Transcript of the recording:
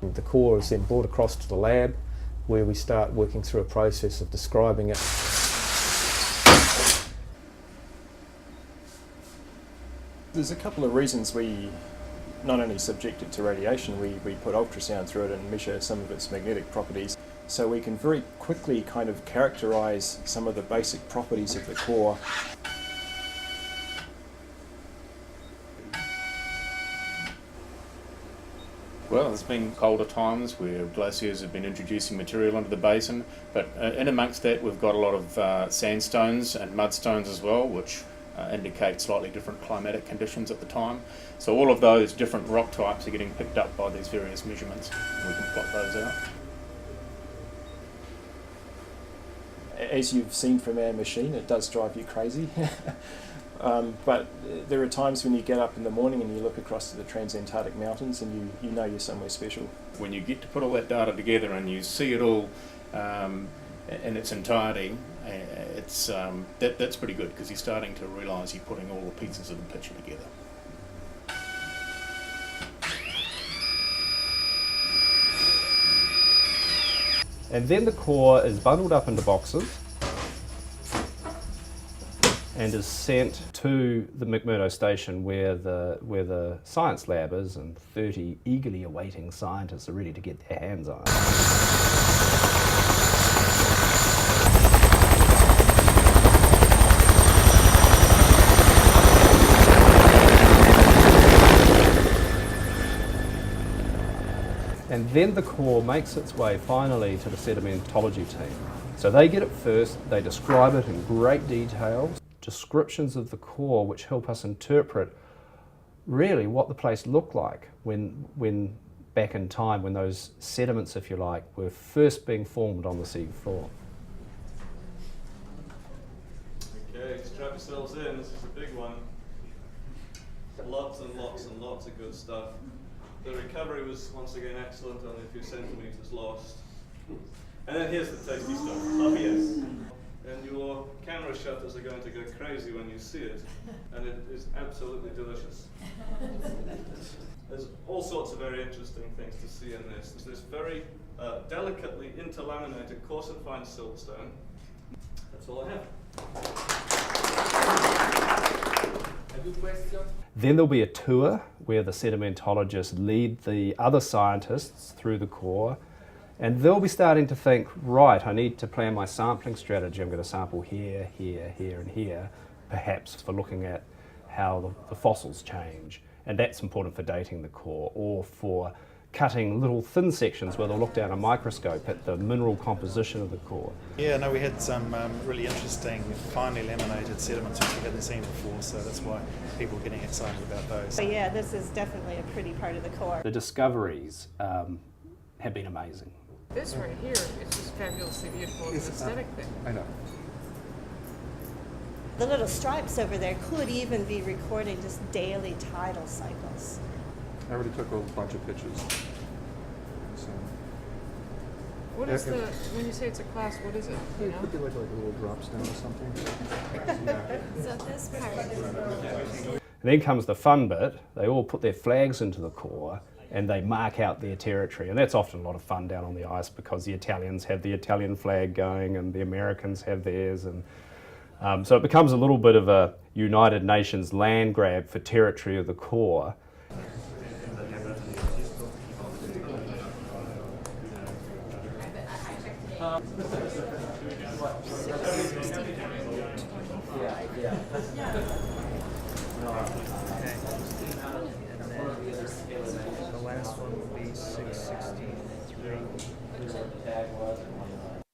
The core is then brought across to the lab where we start working through a process of describing it. There's a couple of reasons we not only subject it to radiation, we put ultrasound through it and measure some of its magnetic properties. So we can very quickly kind of characterize some of the basic properties of the core. Well, there's been colder times where glaciers have been introducing material into the basin, but in amongst that we've got a lot of sandstones and mudstones as well, which indicate slightly different climatic conditions at the time. So all of those different rock types are getting picked up by these various measurements. We can plot those out. As you've seen from our machine, it does drive you crazy. But there are times when you get up in the morning and you look across to the Transantarctic mountains and you know you're somewhere special. When you get to put all that data together and you see it all in its entirety, that's pretty good, because you're starting to realise you're putting all the pieces of the picture together. And then the core is bundled up into boxes and is sent to the McMurdo station where the science lab is, and 30 eagerly awaiting scientists are ready to get their hands on it. And then the core makes its way finally to the sedimentology team. So they get it first, they describe it in great detail, descriptions of the core which help us interpret really what the place looked like when back in time, when those sediments, if you like, were first being formed on the sea floor. Okay, strap yourselves in, this is a big one. Lots and lots and lots of good stuff. The recovery was once again excellent, only a few centimetres lost. And then here's the tasty stuff. Oh yes. And your camera shutters are going to go crazy when you see it. And it is absolutely delicious. There's all sorts of very interesting things to see in this. There's this very delicately interlaminated coarse and fine siltstone. That's all I have. Then there'll be a tour where the sedimentologists lead the other scientists through the core, and they'll be starting to think, right, I need to plan my sampling strategy. I'm going to sample here, here, here and here, perhaps for looking at how the fossils change. And that's important for dating the core, or for cutting little thin sections where they'll look down a microscope at the mineral composition of the core. Yeah, no, we had some really interesting, finely laminated sediments which we hadn't seen before, so that's why people are getting excited about those. So yeah, this is definitely a pretty part of the core. The discoveries have been amazing. This right here is just fabulously beautiful. It's an aesthetic thing. I know. The little stripes over there could even be recording just daily tidal cycles. I already took a bunch of pictures. So, What is when you say it's a class, what is it? You it know? could be like a little drop stone or something. So this part. And then comes the fun bit. They all put their flags into the core and they mark out their territory, and that's often a lot of fun down on the ice because the Italians have the Italian flag going and the Americans have theirs, and so it becomes a little bit of a United Nations land grab for territory of the core. The last one will be 663.